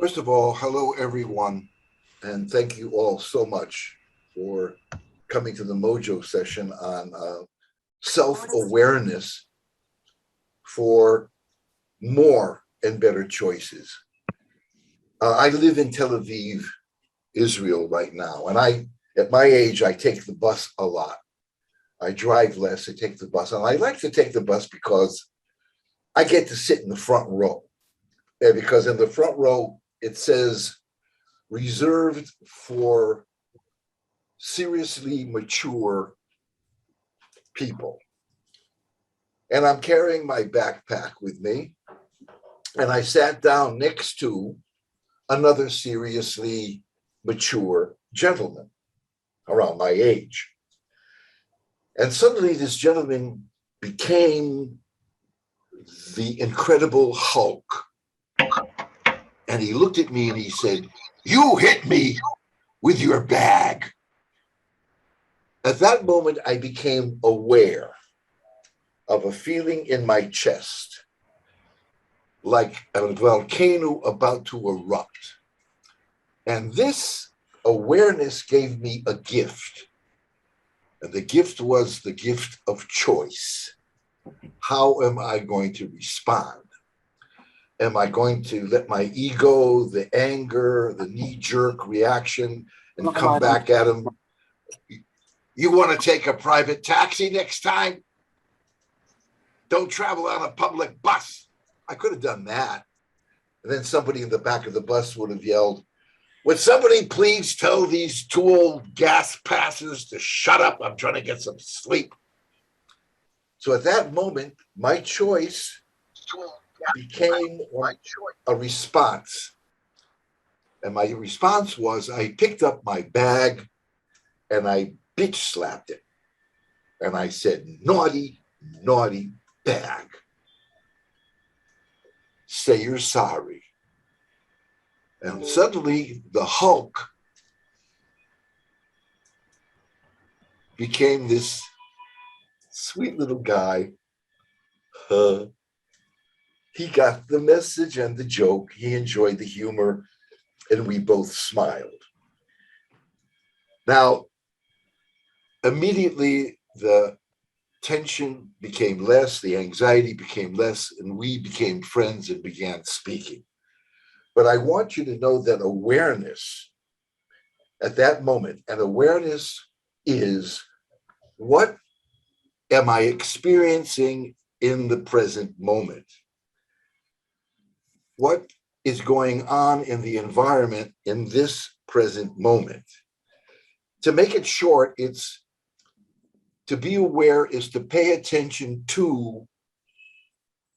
First of all, hello everyone, and thank you all so much for coming to the Mojo session on self-awareness for more and better choices. I live in Tel Aviv, Israel right now, and at my age, I take the bus a lot. I drive less, I take the bus, and I like to take the bus because I get to sit in the front row. And because in the front row, it says reserved for seriously mature people. And I'm carrying my backpack with me. And I sat down next to another seriously mature gentleman around my age. And suddenly this gentleman became the Incredible Hulk. And he looked at me and he said, "You hit me with your bag." At that moment, I became aware of a feeling in my chest, like a volcano about to erupt. And this awareness gave me a gift. And the gift was the gift of choice. How am I going to respond? Am I going to let my ego, the anger, the knee-jerk reaction, and come back at him? You want to take a private taxi next time? Don't travel on a public bus. I could have done that. And then somebody in the back of the bus would have yelled, "Would somebody please tell these two old gas passers to shut up? I'm trying to get some sleep." So at that moment, my choice became a response. And my response was I picked up my bag and I bitch slapped it. And I said, "Naughty, naughty bag. Say you're sorry." And suddenly the Hulk became this sweet little guy. He got the message and the joke. He enjoyed the humor, and we both smiled. Now, immediately the tension became less, the anxiety became less, and we became friends and began speaking. But I want you to know that awareness at that moment, and awareness is what am I experiencing in the present moment? What is going on in the environment in this present moment? To make it short, it's to be aware is to pay attention to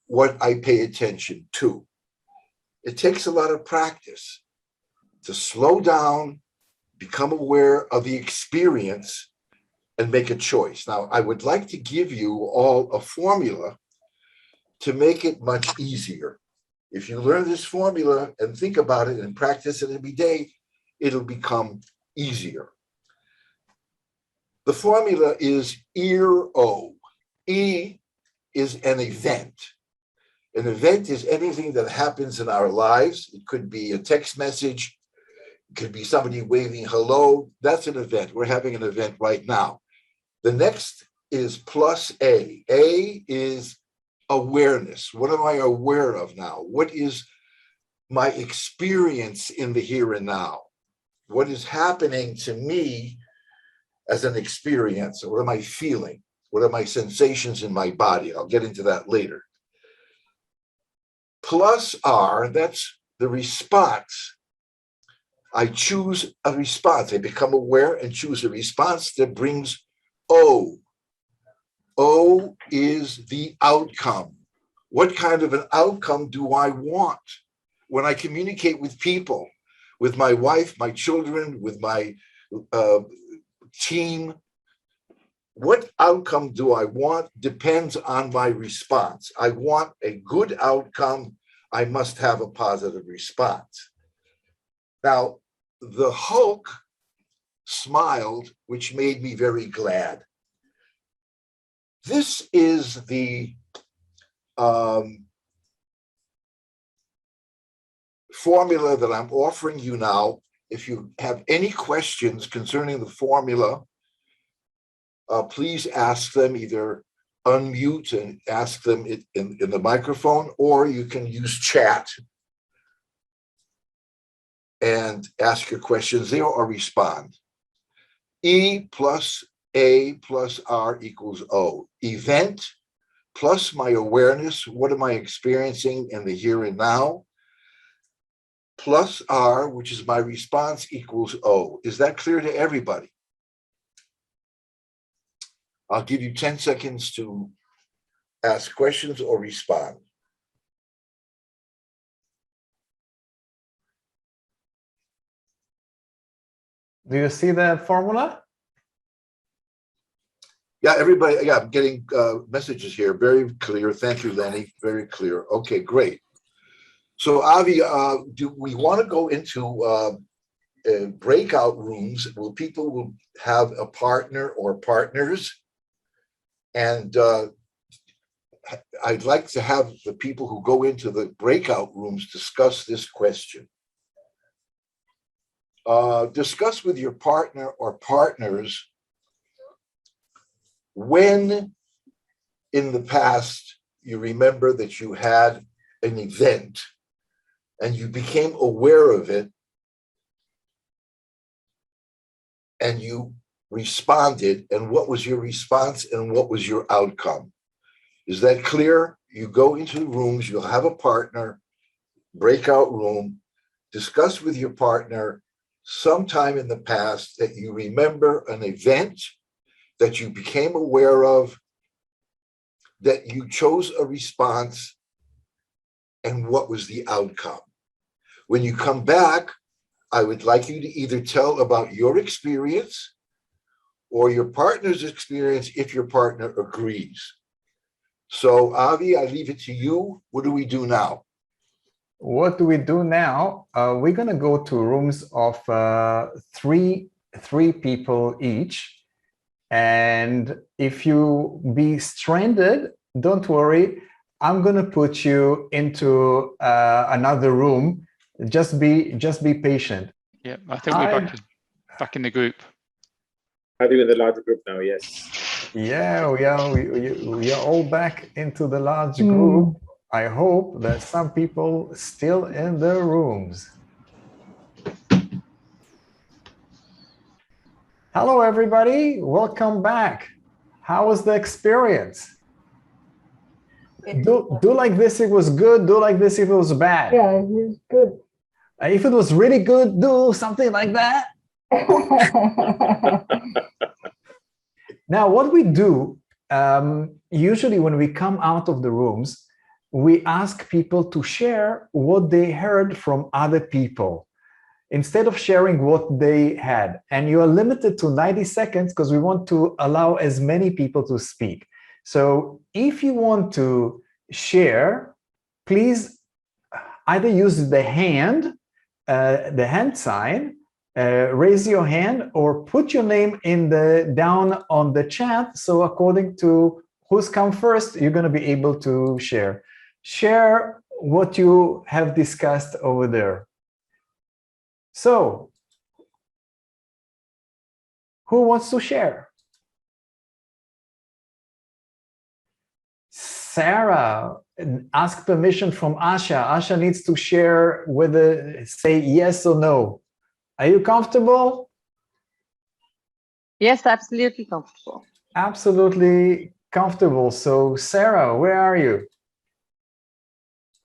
what I pay attention to. It takes a lot of practice to slow down, become aware of the experience, and make a choice. Now, I would like to give you all a formula to make it much easier. If you learn this formula and think about it and practice it every day, it'll become easier. The formula is EAR-O. E is an event. An event is anything that happens in our lives. It could be a text message. It could be somebody waving hello. That's an event. We're having an event right now. The next is plus A. A is awareness. What am I aware of now? What is my experience in the here and now? What is happening to me as an experience? What am I feeling? What are my sensations in my body? I'll get into that later. Plus R, that's the response. I choose a response. I become aware and choose a response that brings O. O is the outcome. What kind of an outcome do I want when I communicate with people, with my wife, my children, with my team? What outcome do I want depends on my response. I want a good outcome. I must have a positive response. Now, the Hulk smiled, which made me very glad. This is the formula that I'm offering you now. If you have any questions concerning the formula, please ask them, either unmute and ask them in the microphone, or you can use chat and ask your questions there or respond. E plus A plus R equals O. Event plus my awareness. What am I experiencing in the here and now? Plus R, which is my response, equals O. Is that clear to everybody? I'll give you 10 seconds to ask questions or respond. Do you see the formula? Yeah, everybody, yeah, I'm getting messages here. Very clear. Thank you, Lenny. Very clear. Okay, great. So, Avi, do we want to go into breakout rooms where people will have a partner or partners? And I'd like to have the people who go into the breakout rooms discuss this question. Discuss with your partner or partners when in the past you remember that you had an event and you became aware of it and you responded, and what was your response and what was your outcome? Is that clear? You go into the rooms, you'll have a partner, breakout room, discuss with your partner sometime in the past that you remember an event that you became aware of, that you chose a response, and what was the outcome. When you come back, I would like you to either tell about your experience or your partner's experience if your partner agrees. So, Avi, I leave it to you. What do we do now? What do we do now? We're going to go to rooms of three people each. And if you be stranded, don't worry. I'm going to put you into another room. Just be patient. Yeah, I think we're back in the group. I think in the larger group now, yes. Yeah, we are all back into the large group. I hope that some people still in their rooms. Hello, everybody. Welcome back. How was the experience? Do like this if it was good. Do like this if it was bad. Yeah, it was good. If it was really good, do something like that. Now, what we do, usually when we come out of the rooms, we ask people to share what they heard from other people instead of sharing what they had. And you are limited to 90 seconds because we want to allow as many people to speak. So if you want to share, please either use the hand sign, raise your hand, or put your name in down on the chat. So according to who's come first, you're going to be able to share. Share what you have discussed over there. So, who wants to share? Sarah, ask permission from Asha. Asha needs to share whether, say yes or no. Are you comfortable? Yes, absolutely comfortable. Absolutely comfortable. So, Sarah, where are you?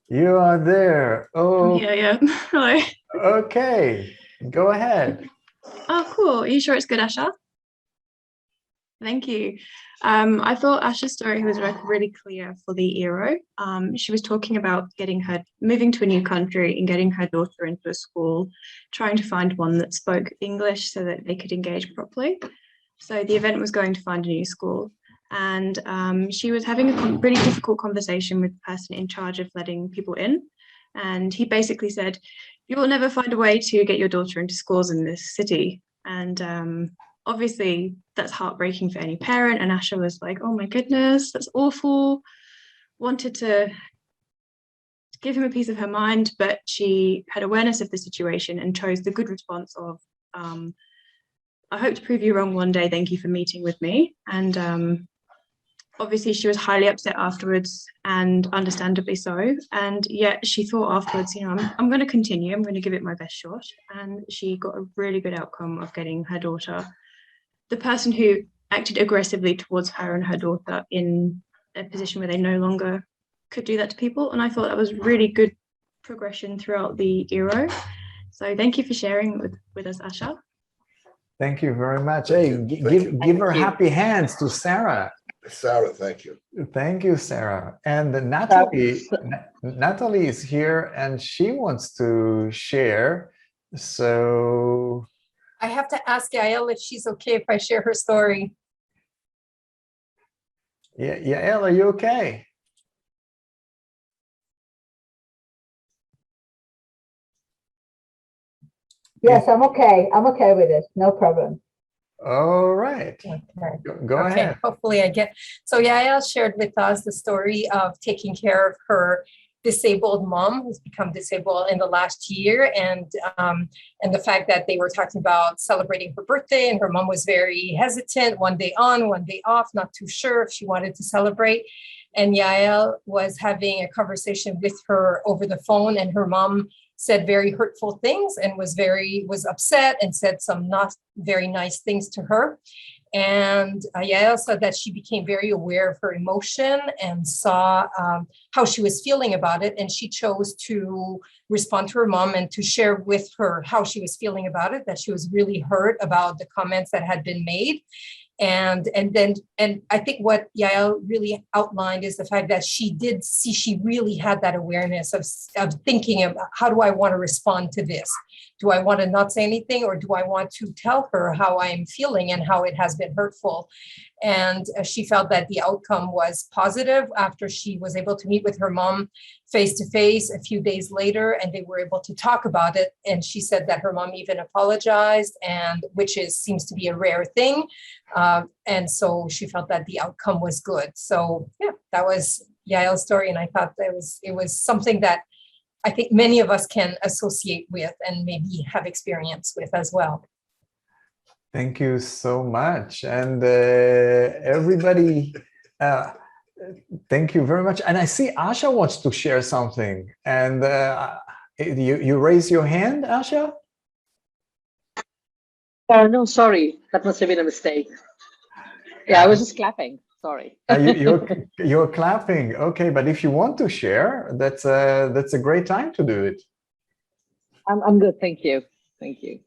You are there. Oh, Yeah. Hello. Okay, go ahead. Oh, cool. Are you sure it's good, Asha? Thank you. I thought Asha's story was really clear for the ERO. She was talking about moving to a new country and getting her daughter into a school, trying to find one that spoke English so that they could engage properly. So the event was going to find a new school. And she was having a really difficult conversation with the person in charge of letting people in. And he basically said, "You will never find a way to get your daughter into schools in this city." And obviously, that's heartbreaking for any parent. And Asha was like, "Oh my goodness, that's awful." Wanted to give him a piece of her mind, but she had awareness of the situation and chose the good response of, I hope to prove you wrong one day. Thank you for meeting with me. And obviously she was highly upset afterwards, and understandably so. And yet she thought afterwards, I'm going to continue. I'm going to give it my best shot. And she got a really good outcome of getting her daughter, the person who acted aggressively towards her and her daughter, in a position where they no longer could do that to people. And I thought that was really good progression throughout the ERO. So thank you for sharing with us, Asha. Thank you very much. Thank Hey, you. give her happy hands to Sarah. Sarah, thank you. Thank you, Sarah. And Natalie is here and she wants to share. So I have to ask Yael if she's okay if I share her story. yeah, Yael, are you okay? Yes, I'm okay. I'm okay with it. No problem. All right. Okay. Go ahead. Hopefully I get. So Yael shared with us the story of taking care of her disabled mom who's become disabled in the last year, and the fact that they were talking about celebrating her birthday, and her mom was very hesitant, one day on, one day off, not too sure if she wanted to celebrate. And Yael was having a conversation with her over the phone, and her mom said very hurtful things and was upset and said some not very nice things to her. And Yael said that she became very aware of her emotion and saw how she was feeling about it. And she chose to respond to her mom and to share with her how she was feeling about it, that she was really hurt about the comments that had been made. And I think what Yael really outlined is the fact that she really had that awareness of thinking about, how do I want to respond to this? Do I want to not say anything, or do I want to tell her how I am feeling and how it has been hurtful? And she felt that the outcome was positive after she was able to meet with her mom face to face a few days later, and they were able to talk about it. And she said that her mom even apologized, and which seems to be a rare thing. And so she felt that the outcome was good. So yeah, that was Yael's story, and I thought that it was something that I think many of us can associate with and maybe have experience with as well. Thank you so much. And everybody, thank you very much. And I see Asha wants to share something. And you raise your hand, Asha? No, sorry. That must have been a mistake. Yeah, I was just clapping. Sorry. You're clapping. Okay, but if you want to share, that's a great time to do it. I'm good. Thank you. Thank you.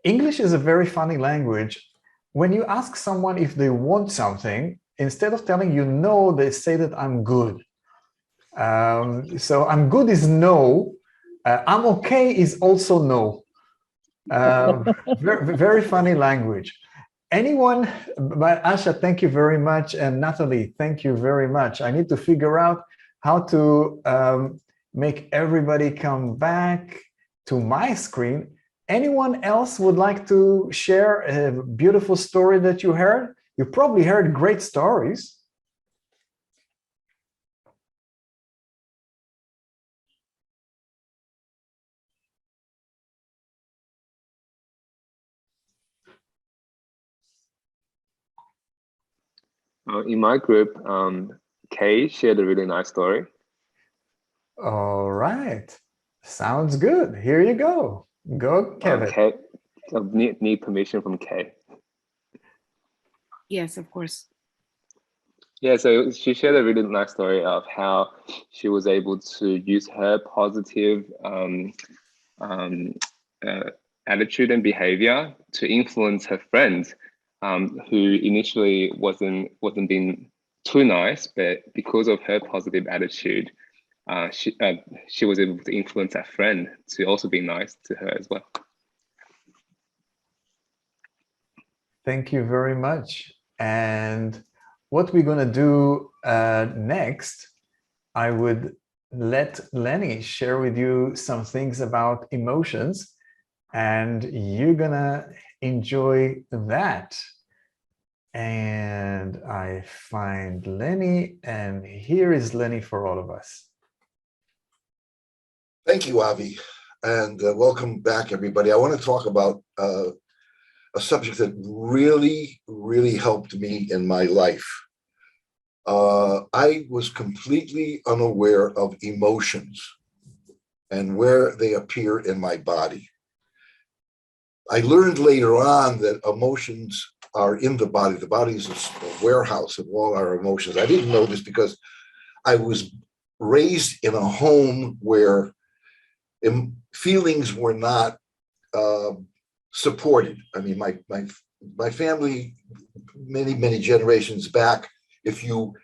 English is a very funny language. When you ask someone if they want something, instead of telling you no, they say that I'm good. So I'm good is no. I'm okay is also no. Very, very funny language. Anyone, but Asha, thank you very much. And Natalie, thank you very much. I need to figure out how to make everybody come back to my screen. Anyone else would like to share a beautiful story that you heard? You probably heard great stories. In my group, Kay shared a really nice story. All right. Sounds good. Here you go. Go, Kevin. Kay, need permission from Kay. Yes, of course. Yeah, so she shared a really nice story of how she was able to use her positive attitude and behavior to influence her friends, who initially wasn't being too nice, but because of her positive attitude, she was able to influence her friend to also be nice to her as well. Thank you very much. And what we're going to do next, I would let Lenny share with you some things about emotions, and you're going to enjoy that. And I find Lenny, and here is Lenny for all of us. Thank you, Avi, and welcome back, everybody. I want to talk about a subject that really, really helped me in my life. I was completely unaware of emotions and where they appear in my body. I learned later on that emotions are in the body. The body is a warehouse of all our emotions. I didn't know this because I was raised in a home where feelings were not supported. I mean, my family, many generations back, if you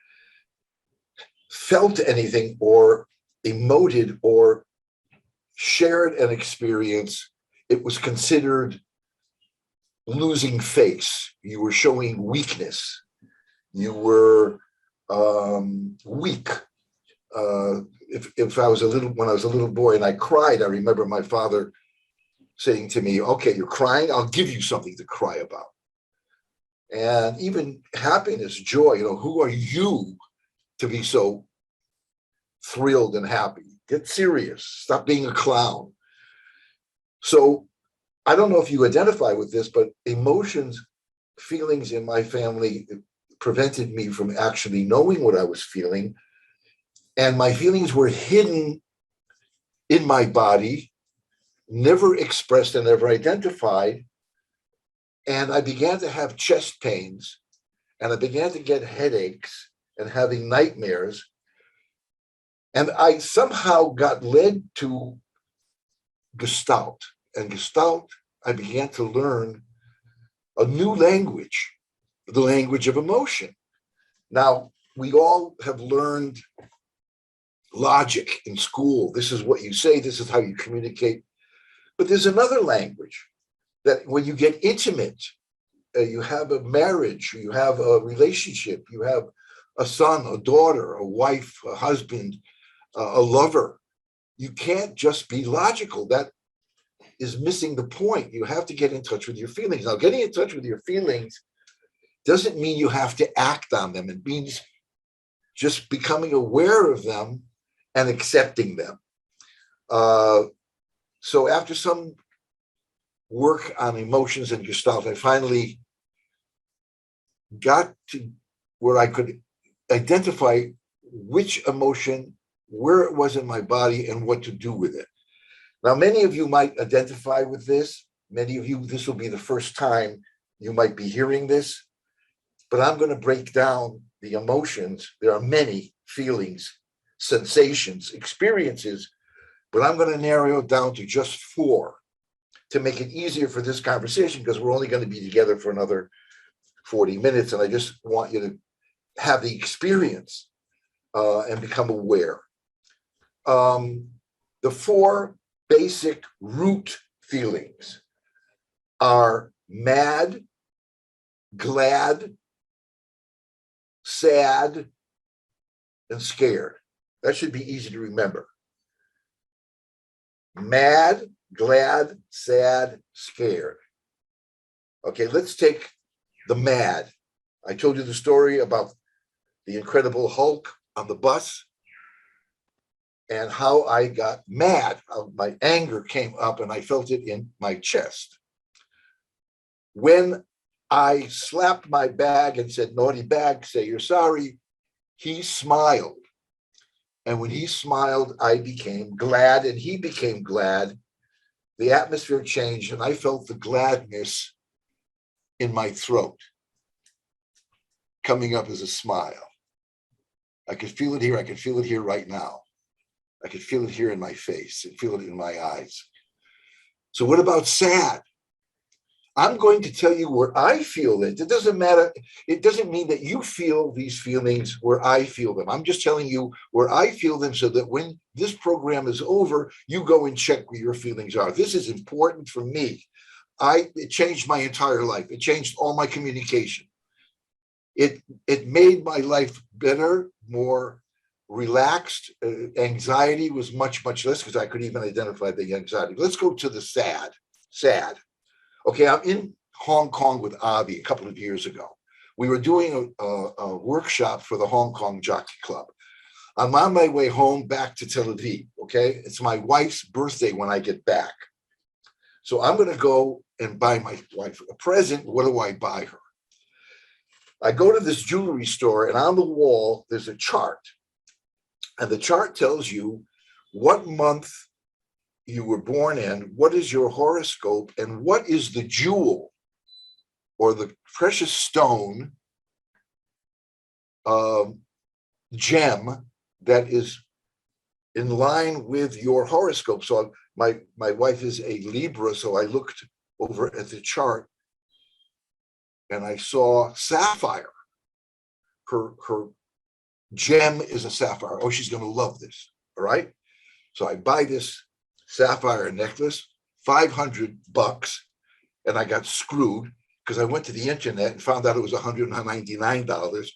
felt anything or emoted or shared an experience, it was considered losing face. You were showing weakness. You were weak. If I was when I was a little boy and I cried, I remember my father saying to me, "Okay, you're crying. I'll give you something to cry about." And even happiness, joy. Who are you to be so thrilled and happy? Get serious. Stop being a clown. So I don't know if you identify with this, but emotions, feelings in my family prevented me from actually knowing what I was feeling. And my feelings were hidden in my body, never expressed and never identified. And I began to have chest pains, and I began to get headaches and having nightmares. And I somehow got led to Gestalt. And Gestalt, I began to learn a new language, the language of emotion. Now, we all have learned logic in school. This is what you say, this is how you communicate. But there's another language that when you get intimate, you have a marriage, you have a relationship, you have a son, a daughter, a wife, a husband, a lover. You can't just be logical. That is missing the point. You have to get in touch with your feelings. Now, getting in touch with your feelings doesn't mean you have to act on them. It means just becoming aware of them and accepting them. So after some work on emotions and Gestalt, I finally got to where I could identify which emotion, where it was in my body, and what to do with it. Now, many of you might identify with this. Many of you, this will be the first time you might be hearing this, but I'm going to break down the emotions. There are many feelings, sensations, experiences, but I'm going to narrow it down to just 4 to make it easier for this conversation, because we're only going to be together for another 40 minutes. And I just want you to have the experience and become aware. The 4 basic root feelings are mad, glad, sad, and scared. That should be easy to remember. Mad, glad, sad, scared. Okay, let's take the mad. I told you the story about the Incredible Hulk on the bus and how I got mad. My anger came up and I felt it in my chest. When I slapped my bag and said, "Naughty bag, say you're sorry," he smiled. And when he smiled, I became glad and he became glad. The atmosphere changed and I felt the gladness in my throat coming up as a smile. I could feel it here. I could feel it here right now. I could feel it here in my face and feel it in my eyes. So what about sad? I'm going to tell you where I feel it. It doesn't matter. It doesn't mean that you feel these feelings where I feel them. I'm just telling you where I feel them so that when this program is over, you go and check where your feelings are. This is important for me. It changed my entire life. It changed all my communication. It made my life better, more relaxed. Anxiety was much less because I could even identify the anxiety. Let's go to the sad. Sad. Okay, I'm in Hong Kong with Avi a couple of years ago. We were doing a workshop for the Hong Kong Jockey Club. I'm on my way home back to Tel Aviv, okay? It's my wife's birthday when I get back. So I'm going to go and buy my wife a present. What do I buy her? I go to this jewelry store, and on the wall, there's a chart. And the chart tells you what month you were born in, what is your horoscope, and what is the jewel or the precious stone gem that is in line with your horoscope. So my wife is a Libra, so I looked over at the chart and I saw sapphire. Her gem is a sapphire. Oh, she's going to love this. All right. So I buy this sapphire necklace, $500, and I got screwed because I went to the internet and found out it was $199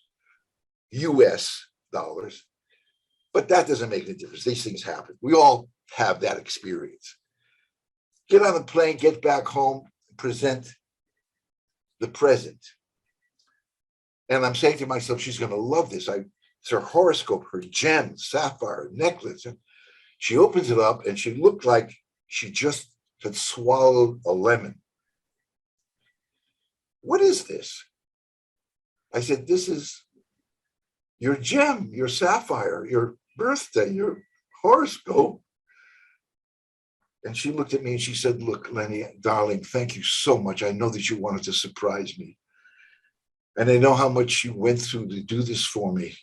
US dollars. But that doesn't make any difference. These things happen. We all have that experience. Get on the plane, get back home, present the present. And I'm saying to myself, she's going to love this. It's her horoscope, her gem, sapphire necklace. And she opens it up and she looked like she just had swallowed a lemon. What is this? I said, this is your gem, your sapphire, your birthday, your horoscope. And she looked at me and she said, look, Lenny, darling, thank you so much. I know that you wanted to surprise me. And I know how much you went through to do this for me.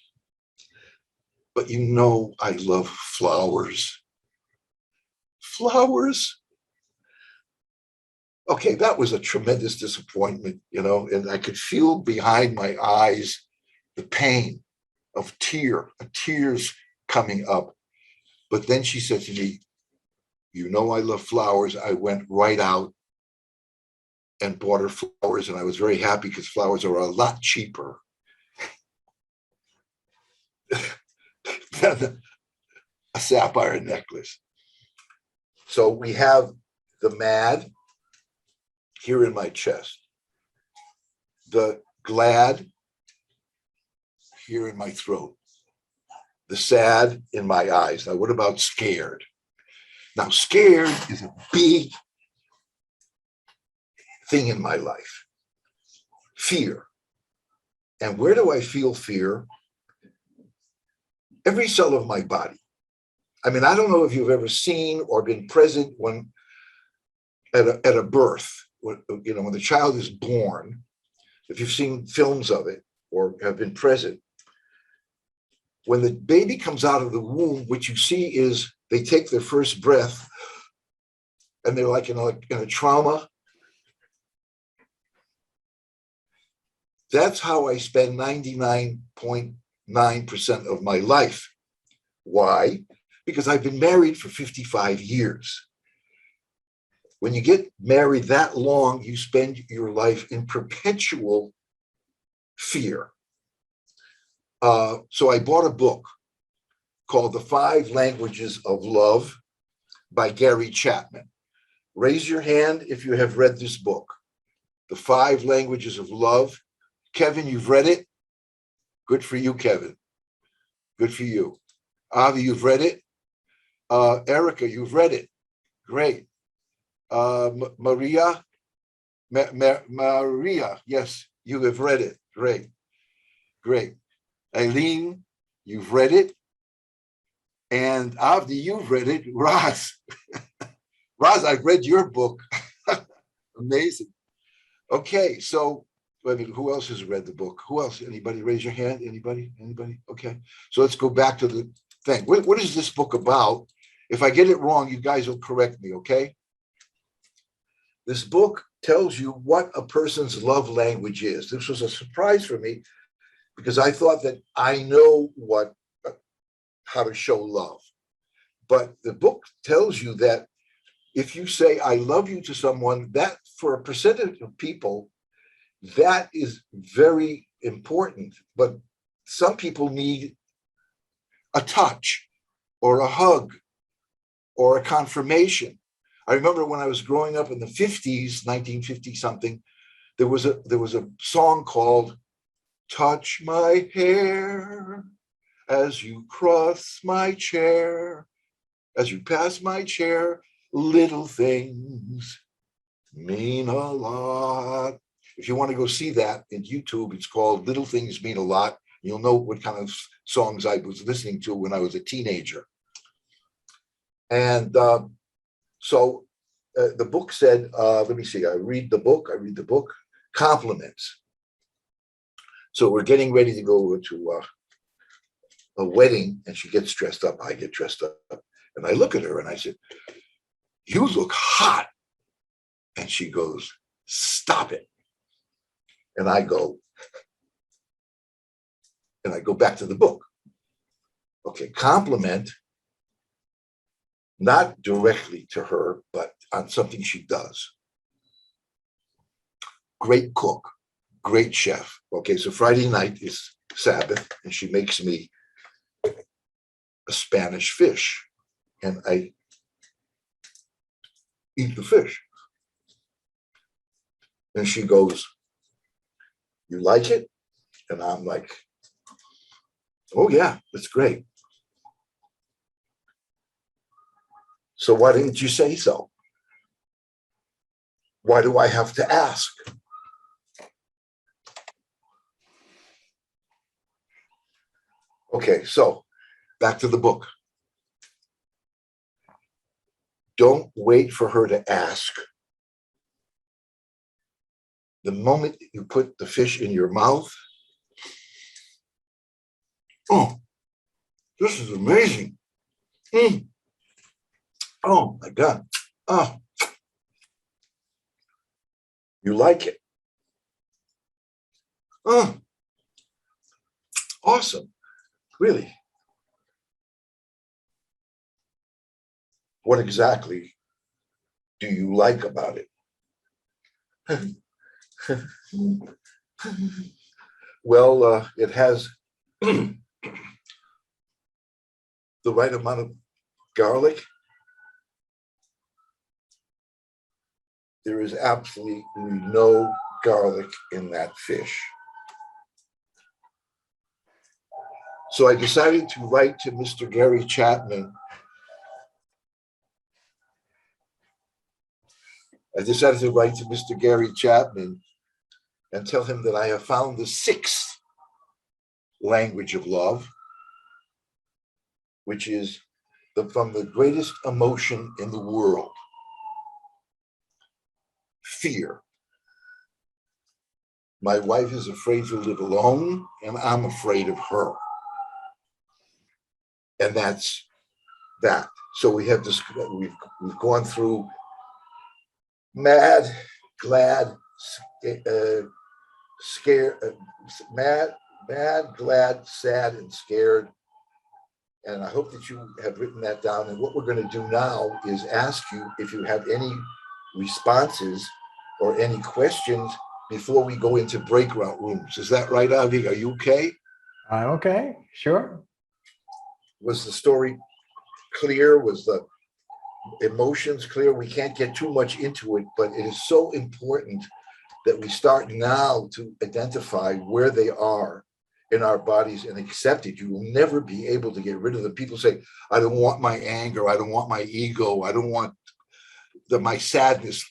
But you know I love flowers. Flowers? Okay, that was a tremendous disappointment, and I could feel behind my eyes the pain of tears coming up. But then she said to me, you know I love flowers. I went right out and bought her flowers, and I was very happy because flowers are a lot cheaper than a sapphire necklace. So we have the mad here in my chest, the glad here in my throat, the sad in my eyes. Now, what about scared? Now, scared is a big thing in my life. Fear. And where do I feel fear? Every cell of my body. I mean, I don't know if you've ever seen or been present when at a birth, when the child is born, if you've seen films of it or have been present, when the baby comes out of the womb, what you see is they take their first breath and they're like in a trauma. That's how I spend 99.9% of my life. Why? Because I've been married for 55 years. When you get married that long, you spend your life in perpetual fear. So I bought a book called The 5 Languages of Love by Gary Chapman. Raise your hand if you have read this book, The 5 Languages of Love. Kevin, you've read it? Good for you, Kevin. Good for you. Avi, you've read it? Erica, you've read it. Great. Maria, yes, you have read it. Great. Great. Eileen, you've read it. And Avdi, you've read it. Raz, I've read your book. Amazing. Okay, so who else has read the book? Who else? Anybody? Raise your hand. Anybody? Okay. So let's go back to the thing. What is this book about? If I get it wrong, you guys will correct me, okay? This book tells you what a person's love language is. This was a surprise for me because I thought that I know how to show love. But the book tells you that if you say, I love you to someone, that for a percentage of people, that is very important. But some people need a touch or a hug or a confirmation. I remember when I was growing up in the 50s, 1950 something, there was a song called Touch My Hair. as you cross my chair, as you pass my chair, little things mean a lot. If you want to go see that in YouTube, it's called Little Things Mean a Lot. You'll know what kind of songs I was listening to when I was a teenager. And so the book said, let me see, I read the book, compliments. So we're getting ready to go to a wedding, and she gets dressed up, I get dressed up. And I look at her and I said, you look hot. And she goes, stop it. And I go back to the book. Okay, compliment, not directly to her, but on something she does. Great cook, great chef. Okay, so Friday night is Sabbath, and she makes me a Spanish fish, and I eat the fish. And she goes, you like it? And I'm like, oh yeah, it's great. So why didn't you say so? Why do I have to ask? Okay, so back to the book. Don't wait for her to ask. The moment you put the fish in your mouth, oh, this is amazing. Oh my God. Oh, you like it. Oh, awesome. Really. What exactly do you like about it? Well, it has the right amount of garlic. There is absolutely no garlic in that fish. So I decided to write to Mr. Gary Chapman. And tell him that I have found the 6th language of love, which is from the greatest emotion in the world, fear. My wife is afraid to live alone, and I'm afraid of her. And that's that. So we have this, we've gone through mad, glad, scared, mad, glad, sad, and scared. And I hope that you have written that down. And what we're going to do now is ask you if you have any responses or any questions before we go into breakout rooms. Is that right, Avi? Are you okay? I'm okay, sure. Was the story clear? Was the emotions clear? We can't get too much into it, but it is so important that we start now to identify where they are in our bodies and accept it. You will never be able to get rid of them. People say, I don't want my anger. I don't want my ego. I don't want my sadness.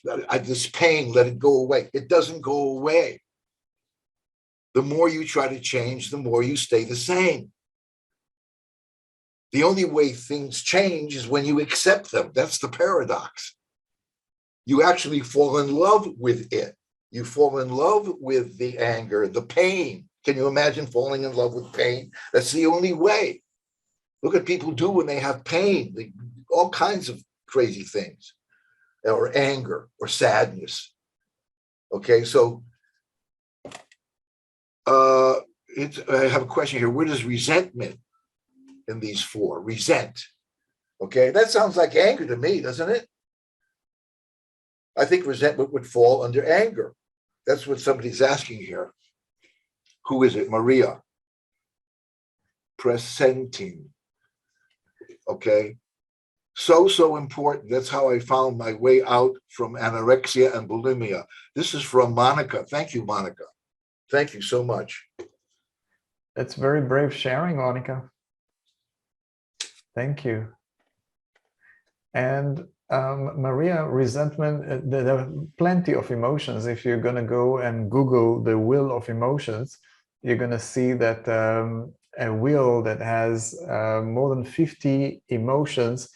This pain, let it go away. It doesn't go away. The more you try to change, the more you stay the same. The only way things change is when you accept them. That's the paradox. You actually fall in love with it. You fall in love with the anger, the pain. Can you imagine falling in love with pain? That's the only way. Look at people do when they have pain, all kinds of crazy things, or anger or sadness. Okay, so I have a question here. Where does resentment in these 4? Resent. Okay, that sounds like anger to me, doesn't it? I think resentment would fall under anger. That's what somebody's asking here. Who is it? Maria. Presenting. Okay. So important. That's how I found my way out from anorexia and bulimia. This is from Monica. Thank you, Monica. Thank you so much. That's very brave sharing, Monica. Thank you. And Maria, resentment, there are plenty of emotions. If you're going to go and Google the wheel of emotions, you're going to see that a wheel that has more than 50 emotions.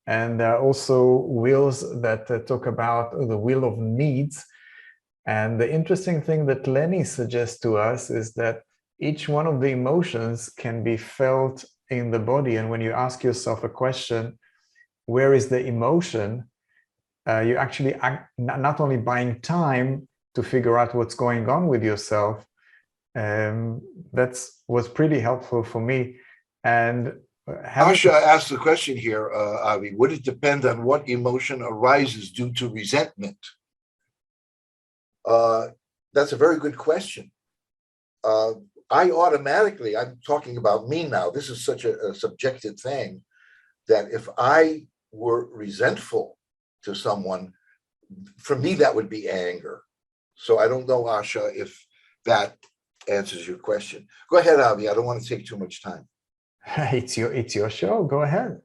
And there are also wheels that talk about the wheel of needs. And the interesting thing that Lenny suggests to us is that each one of the emotions can be felt in the body. And when you ask yourself a question, where is the emotion? You actually not only buying time to figure out what's going on with yourself. That was pretty helpful for me. And Asha asked the question here, Avi, would it depend on what emotion arises due to resentment? That's a very good question. I'm talking about me now. This is such a subjective thing that if I were resentful to someone, for me, that would be anger. So I don't know, Asha, if that answers your question. Go ahead, Avi. I don't want to take too much time. It's your show. Go ahead.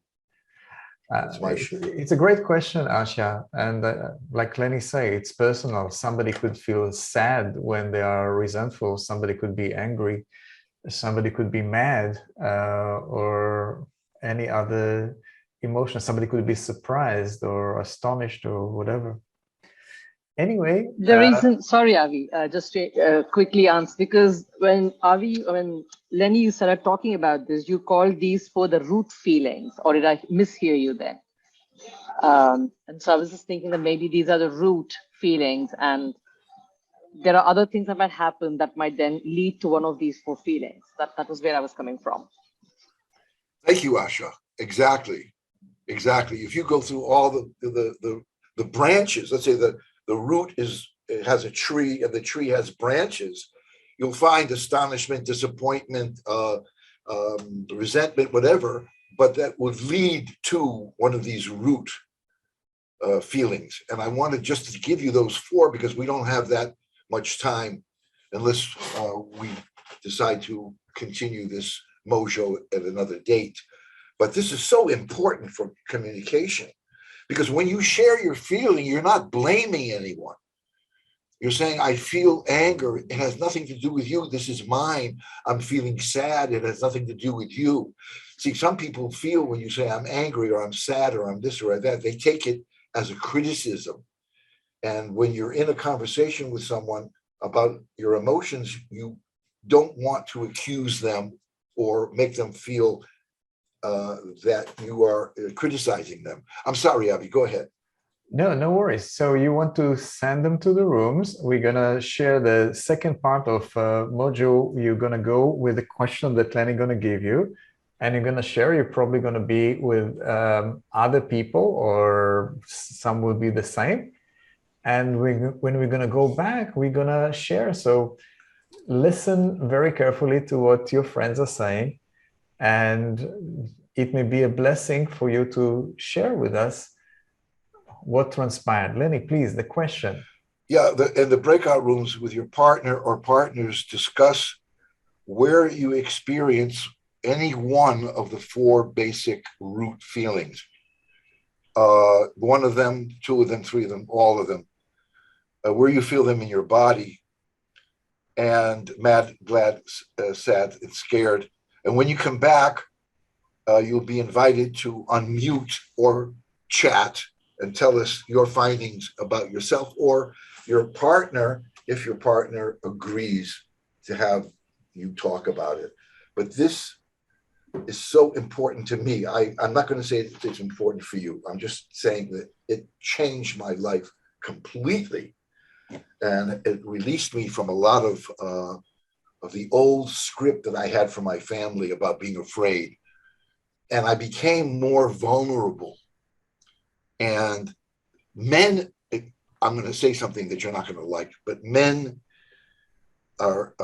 It's my show. It's a great question, Asha. And like Lenny say, it's personal. Somebody could feel sad when they are resentful. Somebody could be angry. Somebody could be mad or any other emotion. Somebody could be surprised or astonished or whatever. Anyway, the reason, sorry, Avi, just to quickly answer, because when Lenny, you started talking about this, you called these for the root feelings, or did I mishear you then? And so I was just thinking that maybe these are the root feelings, and there are other things that might happen that might then lead to one of these four feelings. That was where I was coming from. Thank you, Asha. Exactly. If you go through all the branches, let's say the root has a tree and the tree has branches, you'll find astonishment, disappointment, resentment, whatever, but that would lead to one of these root feelings. And I wanted just to give you those four because we don't have that much time unless we decide to continue this mojo at another date. But this is so important for communication. Because when you share your feeling, you're not blaming anyone. You're saying, I feel anger. It has nothing to do with you. This is mine. I'm feeling sad. It has nothing to do with you. See, some people feel when you say I'm angry or I'm sad or I'm this or that, they take it as a criticism. And when you're in a conversation with someone about your emotions, you don't want to accuse them or make them feel that you are criticizing them. I'm sorry, Avi, go ahead. No worries. So you want to send them to the rooms. We're going to share the second part of Mojo. You're going to go with the question that Lenny going to give you, and you're going to share. You're probably going to be with other people, or some will be the same. And when we're going to go back, we're going to share. So listen very carefully to what your friends are saying, and it may be a blessing for you to share with us what transpired. Lenny, please, the question. Yeah, in the breakout rooms with your partner or partners, discuss where you experience any one of the four basic root feelings. One of them, two of them, three of them, all of them. Where you feel them in your body. And mad, glad, sad, and scared. And when you come back, you'll be invited to unmute or chat and tell us your findings about yourself or your partner, if your partner agrees to have you talk about it. But this is so important to me. I'm not going to say it's important for you. I'm just saying that it changed my life completely. And it released me from a lot of the old script that I had from my family about being afraid. And I became more vulnerable. And men, I'm going to say something that you're not going to like, but men are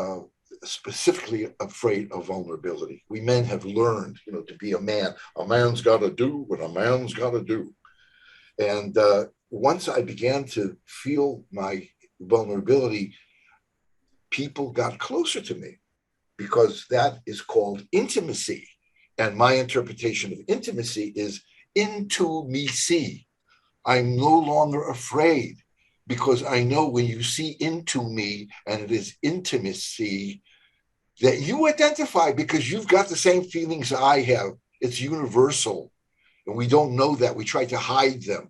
specifically afraid of vulnerability. We men have learned, to be a man. A man's got to do what a man's got to do. And once I began to feel my vulnerability, people got closer to me because that is called intimacy. And my interpretation of intimacy is into me see. I'm no longer afraid because I know when you see into me and it is intimacy that you identify because you've got the same feelings I have. It's universal. And we don't know that. We try to hide them.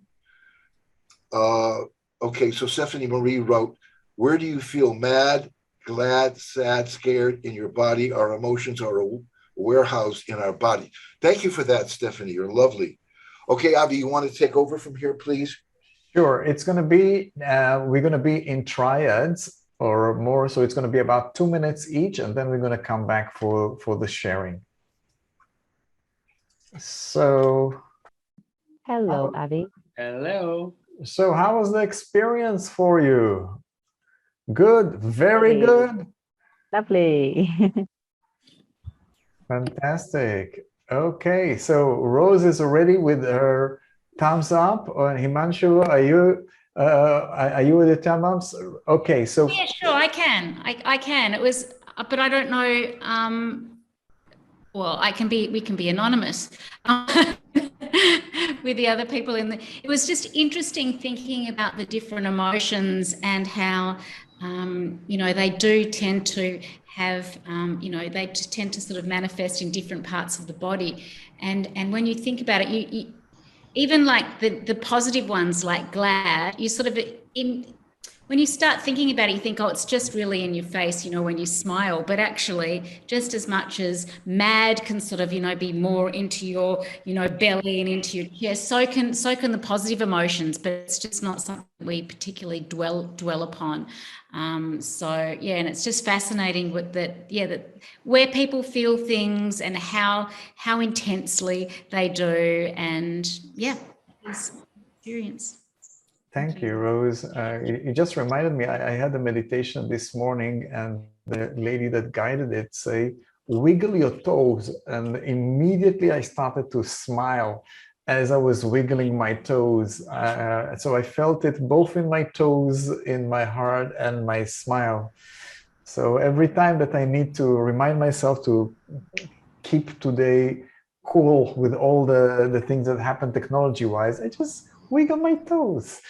Okay, so Stephanie Marie wrote, where do you feel mad, glad, sad, scared in your body? Our emotions are warehoused in our body. Thank you for that, Stephanie. You're lovely. Okay, Avi, you want to take over from here, please? Sure. It's going to be, we're going to be in triads or more. So it's going to be about 2 minutes each, and then we're going to come back for the sharing. So. Hello, Avi. Hello. So how was the experience for you? Good, very good. Lovely. Fantastic. Okay, so Rose is already with her thumbs up. Or Himanshu, are you with the thumbs ups? Okay, so yeah, sure, I can. I can. It was, but I don't know. Well, we can be anonymous with the other people in the. It was just interesting thinking about the different emotions and how, they do tend to have, they tend to sort of manifest in different parts of the body, and when you think about it, you even like the positive ones like glad, you sort of when you start thinking about it, you think, oh, it's just really in your face, when you smile. But actually, just as much as mad can sort of, be more into your, belly and into your chest, so can the positive emotions, but it's just not something we particularly dwell upon. So yeah, and it's just fascinating with that where people feel things and how intensely they do, and yeah, it's experience. Thank you, Rose. You just reminded me, I had a meditation this morning, and the lady that guided it say, wiggle your toes. And immediately I started to smile as I was wiggling my toes. So I felt it both in my toes, in my heart, and my smile. So every time that I need to remind myself to keep today cool with all the things that happen technology-wise, I just wiggle my toes.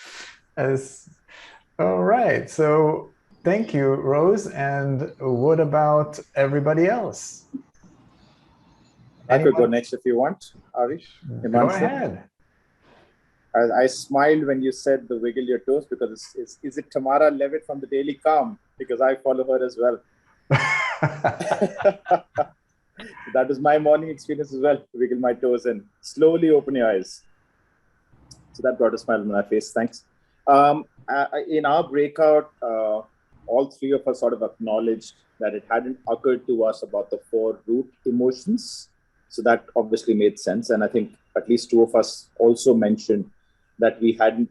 All right, so thank you, Rose. And what about everybody else? I could go next if you want, Avi. Go ahead. I smiled when you said the wiggle your toes, because is it Tamara Levitt from the Daily Calm? Because I follow her as well. That was my morning experience as well. Wiggle my toes and slowly open your eyes. So that brought a smile on my face. Thanks. In our breakout, all three of us sort of acknowledged that it hadn't occurred to us about the 4 root emotions. So that obviously made sense. And I think at least 2 of us also mentioned that we hadn't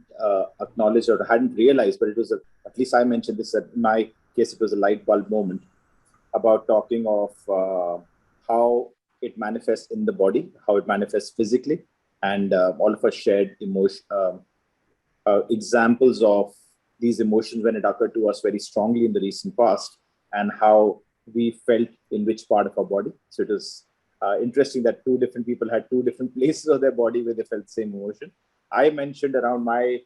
acknowledged or hadn't realized, but it was, at least I mentioned this, that in my case, it was a light bulb moment about talking of how it manifests in the body, how it manifests physically. And all of us shared examples of these emotions when it occurred to us very strongly in the recent past, and how we felt in which part of our body. So it was interesting that 2 different people had 2 different places of their body where they felt the same emotion. I mentioned around my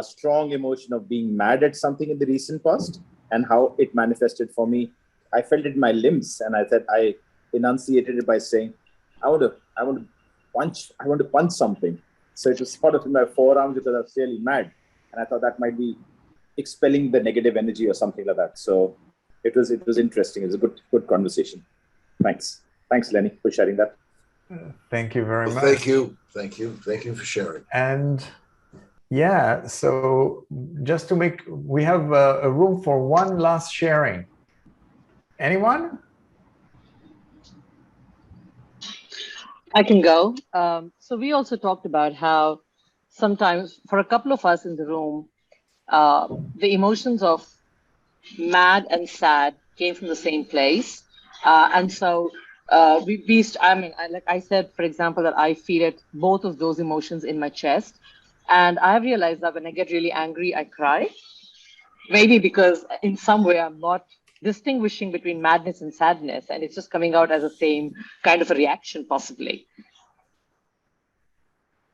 strong emotion of being mad at something in the recent past and how it manifested for me. I felt it in my limbs, and I said, I enunciated it by saying, I want to punch something. So it was sort of in my forearms because I was really mad. And I thought that might be expelling the negative energy or something like that. So it was interesting. It was a good conversation. Thanks, Lenny, for sharing that. Thank you very much. Thank you for sharing. And yeah, so just to we have a room for one last sharing. Anyone? I can go. So we also talked about how sometimes for a couple of us in the room, the emotions of mad and sad came from the same place. And so like I said, for example, that I feel both of those emotions in my chest. And I realized that when I get really angry, I cry. Maybe because in some way I'm not distinguishing between madness and sadness, and it's just coming out as the same kind of a reaction, possibly.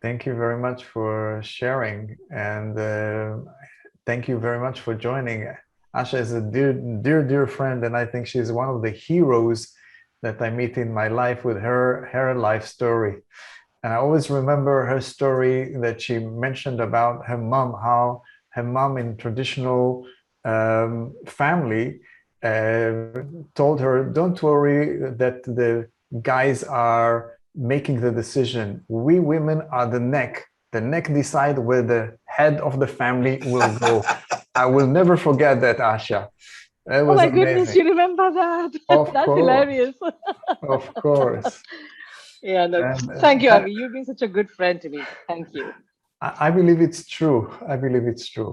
Thank you very much for sharing, and thank you very much for joining. Asha is a dear friend, and I think she's one of the heroes that I meet in my life with her life story. And I always remember her story that she mentioned about her mom, how her mom in traditional family told her, don't worry that the guys are making the decision. We women are the neck. The neck decide where the head of the family will go. I will never forget that, Asha. That was Oh my amazing. goodness, you remember that? Of That's course. hilarious. Of course. Yeah, no, And, thank you, Avi. You've been such a good friend to me. Thank you. I believe it's true. I believe it's true.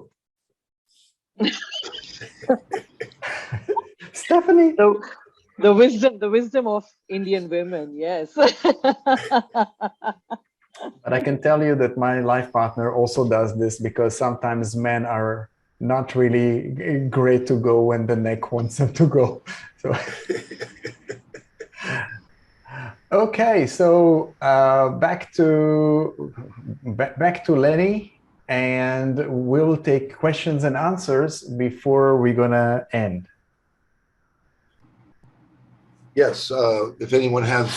Stephanie. The wisdom of Indian women, yes. But I can tell you that my life partner also does this, because sometimes men are not really great to go when the neck wants them to go. So, okay, so back to Lenny, and we'll take questions and answers before we're gonna end. Yes, if anyone has,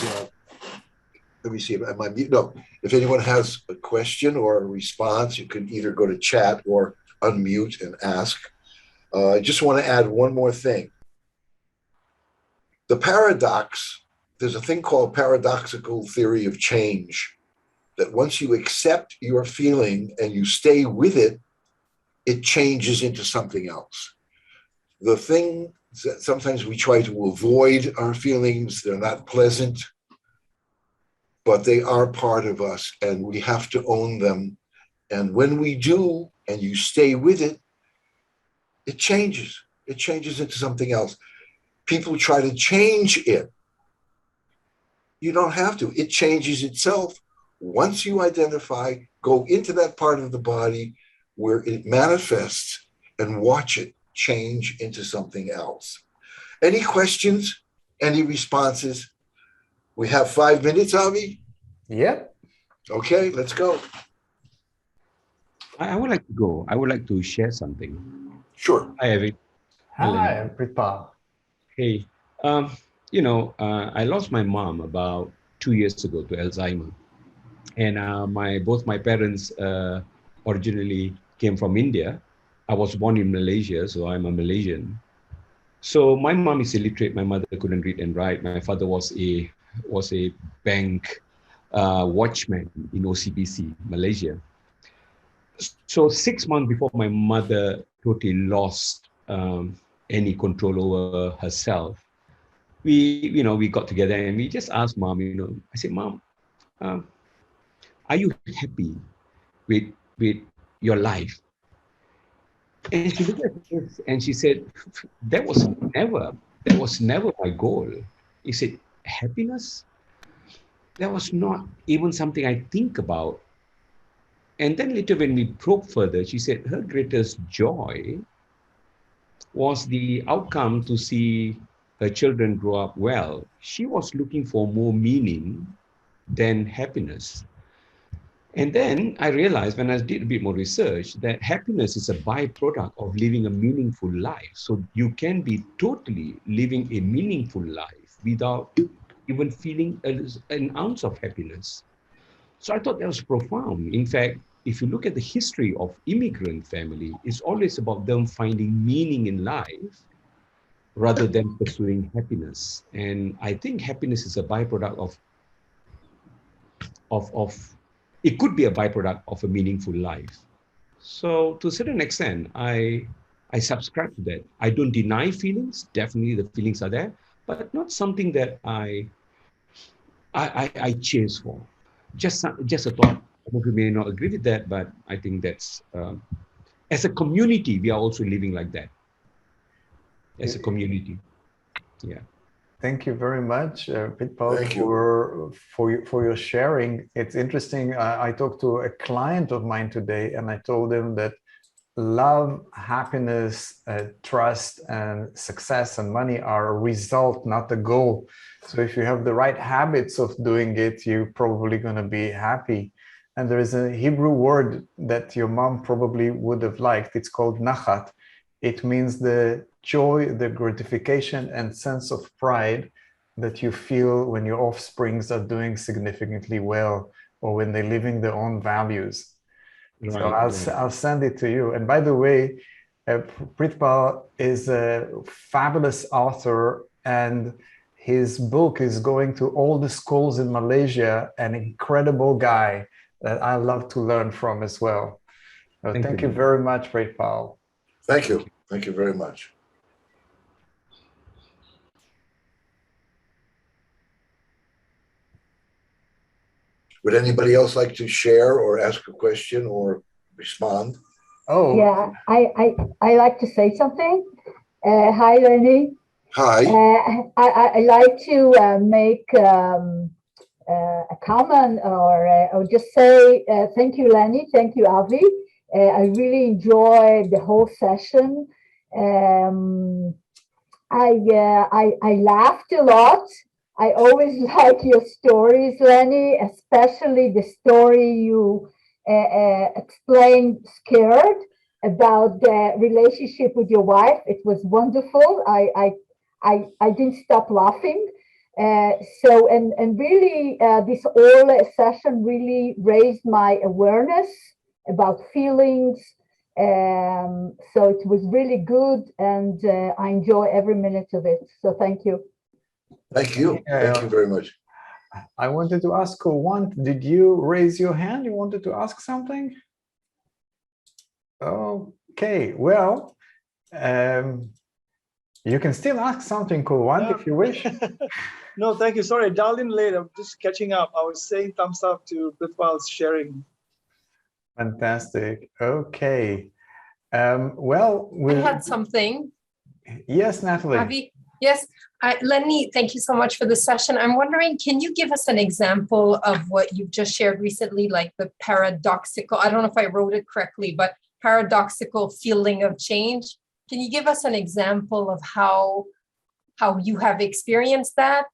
let me see, am I mute? No, if anyone has a question or a response, you can either go to chat or unmute and ask. I just want to add one more thing. The paradox, there's a thing called paradoxical theory of change, that once you accept your feeling and you stay with it, it changes into something else. The thing that sometimes we try to avoid our feelings, they're not pleasant, but they are part of us and we have to own them. And when we do, and you stay with it, it changes. It changes into something else. People try to change it. You don't have to. It changes itself. Once you identify, go into that part of the body where it manifests and watch it change into something else. Any questions? Any responses? We have 5 minutes, Avi? Yep. Okay, let's go. I would like to go. I would like to share something. Sure. Hi, Avi. Hi, Pripa. Hey, I lost my mom about 2 years ago to Alzheimer. And both my parents originally came from India. I was born in Malaysia, so I'm a Malaysian. So my mom is illiterate. My mother couldn't read and write. My father was a bank watchman in OCBC, Malaysia. So 6 months before my mother totally lost any control over herself, we got together and we just asked Mom, I said, Mom, are you happy with your life? And she looked at us and she said, that was never my goal. He said, happiness? That was not even something I think about. And then later when we probe further, she said her greatest joy was the outcome to see her children grow up well. She was looking for more meaning than happiness. And then I realized when I did a bit more research that happiness is a byproduct of living a meaningful life. So you can be totally living a meaningful life without even feeling an ounce of happiness. So I thought that was profound. In fact, if you look at the history of immigrant family, it's always about them finding meaning in life rather than pursuing happiness. And I think happiness is a byproduct of it could be a byproduct of a meaningful life. So to a certain extent, I subscribe to that. I don't deny feelings. Definitely the feelings are there, but not something that I chase for. Just a thought. You may not agree with that, but I think that's, as a community, we are also living like that. As a community, yeah. Thank you very much, Pitpal, for your sharing. It's interesting. I talked to a client of mine today, and I told him that love, happiness, trust, and success and money are a result, not a goal. So if you have the right habits of doing it, you're probably going to be happy. And there is a Hebrew word that your mom probably would have liked. It's called nachat. It means the joy, the gratification, and sense of pride that you feel when your offsprings are doing significantly well, or when they're living their own values. Right, So right. I'll send it to you. And by the way, Pritpal is a fabulous author, and his book is going to all the schools in Malaysia. An incredible guy that I love to learn from as well. So thank you very much, Pritpal. Thank you. Thank you very much. Would anybody else like to share or ask a question or respond? Oh. Yeah, I like to say something. Hi, Lenny. Hi. I like to make a comment or just say thank you, Lenny. Thank you, Avi. I really enjoyed the whole session. I laughed a lot. I always like your stories, Lenny, especially the story you explained scared about the relationship with your wife. It was wonderful. I didn't stop laughing. And really, this whole session really raised my awareness about feelings. So it was really good, and I enjoy every minute of it. So thank you. Thank you. Thank you very much. I wanted to ask Kulwant, did you raise your hand? You wanted to ask something? Okay, well, you can still ask something, Kulwant, if you wish. No, thank you. Sorry, I dialed in late. I'm just catching up. I was saying thumbs up to Pritpal's sharing. Fantastic. Okay. Well, I had something. Yes, Natalie. Avi? Yes. Lenny, thank you so much for this session. I'm wondering, can you give us an example of what you've just shared recently, like the paradoxical, I don't know if I wrote it correctly, but paradoxical feeling of change? Can you give us an example of how you have experienced that?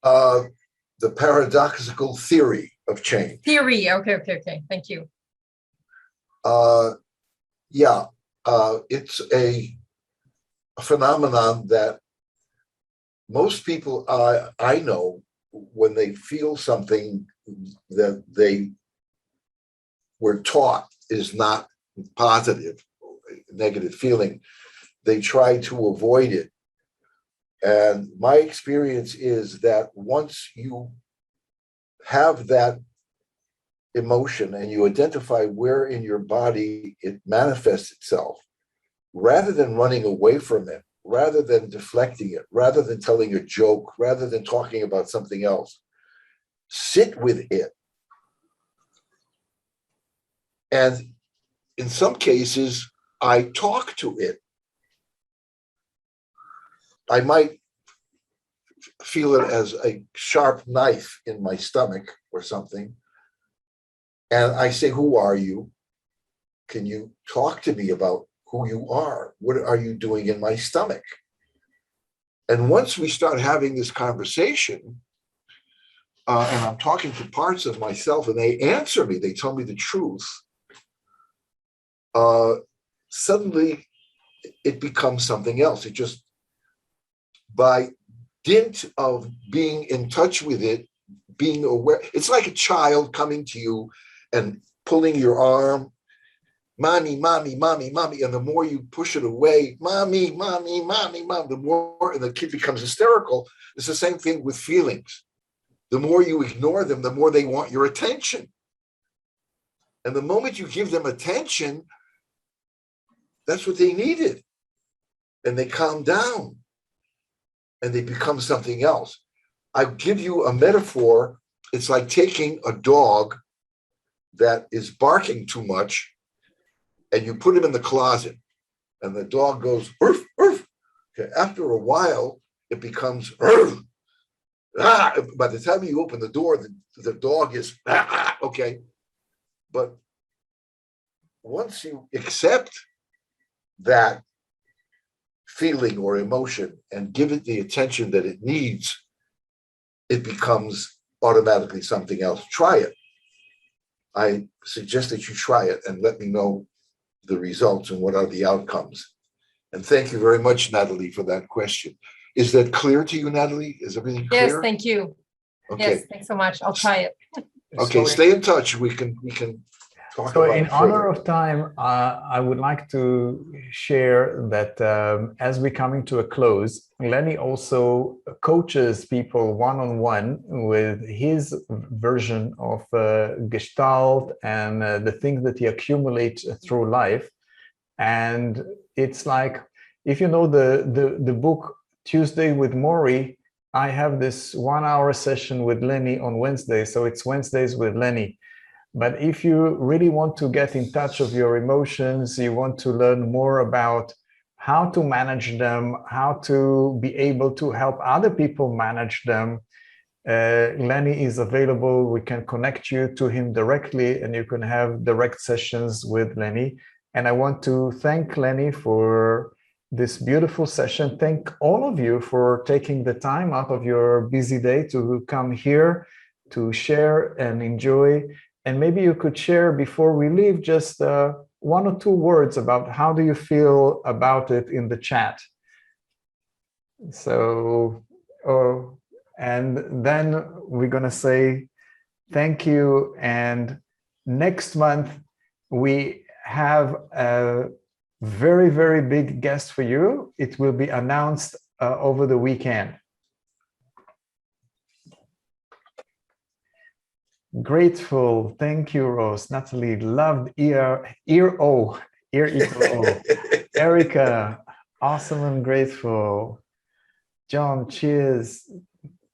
The paradoxical theory of change. Theory. Okay. Thank you. Yeah, it's a phenomenon that most people I know, when they feel something that they were taught is not positive, negative feeling, they try to avoid it. And my experience is that once you have that emotion and you identify where in your body it manifests itself, rather than running away from it, rather than deflecting it, rather than telling a joke, rather than talking about something else, sit with it. And in some cases, I talk to it. I might feel it as a sharp knife in my stomach or something. And I say, who are you? Can you talk to me about who you are? What are you doing in my stomach? And once we start having this conversation, and I'm talking to parts of myself and they answer me, they tell me the truth, suddenly it becomes something else. It just, by dint of being in touch with it, being aware, it's like a child coming to you and pulling your arm, mommy, mommy, mommy, mommy. And the more you push it away, mommy, mommy, mommy, mom, the more, and the kid becomes hysterical. It's the same thing with feelings. The more you ignore them, the more they want your attention. And the moment you give them attention, that's what they needed. And they calm down and they become something else. I give you a metaphor. It's like taking a dog that is barking too much and you put him in the closet and the dog goes, "Urf, urf." Okay, after a while, it becomes, "Urf." Ah. By the time you open the door, the dog is, ah, okay. But once you accept that feeling or emotion and give it the attention that it needs, it becomes automatically something else. Try it. I suggest that you try it and let me know the results and what are the outcomes. And thank you very much, Natalie, for that question. Is that clear to you, Natalie? Is everything clear? Yes, thank you. Okay. Yes, thanks so much. I'll try it. Okay, stay in touch. We can talk So about in it honor further. of time, I would like to share that as we're coming to a close, Lenny also coaches people one-on-one with his version of Gestalt and the things that he accumulates through life. And it's like, if you know the book Tuesday with Maury, I have this 1 hour session with Lenny on Wednesday. So it's Wednesdays with Lenny. But if you really want to get in touch of your emotions, you want to learn more about how to manage them, how to be able to help other people manage them, Lenny is available. We can connect you to him directly and you can have direct sessions with Lenny. And I want to thank Lenny for this beautiful session. Thank all of you for taking the time out of your busy day to come here to share and enjoy. And maybe you could share before we leave just 1 or 2 words about how do you feel about it in the chat. So, and then we're going to say thank you. And next month, we have a very, very big guest for you. It will be announced over the weekend. Grateful. Thank you, Rose. Natalie, loved ear equal O. Erica, awesome and grateful. John, cheers.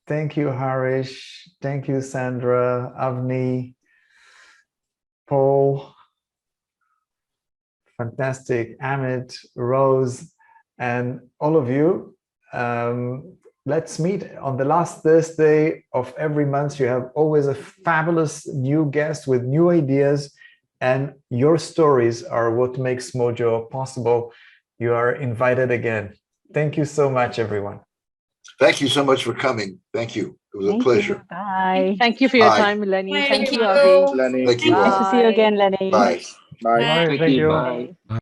Thank you, Harish. Thank you, Sandra, Avni, Paul. Fantastic. Amit, Rose, and all of you. Let's meet on the last Thursday of every month. You have always a fabulous new guest with new ideas, and your stories are what makes Mojo possible. You are invited again. Thank you so much, everyone. Thank you so much for coming. Thank you. It was a pleasure. Bye. Thank you for your Bye. time, Lenny. Bye. Thank you, Thank Avi. you. Lenny. Thank you Nice all. to see you again, Lenny. Bye. Bye. Bye. Thank Thank you. you. Bye.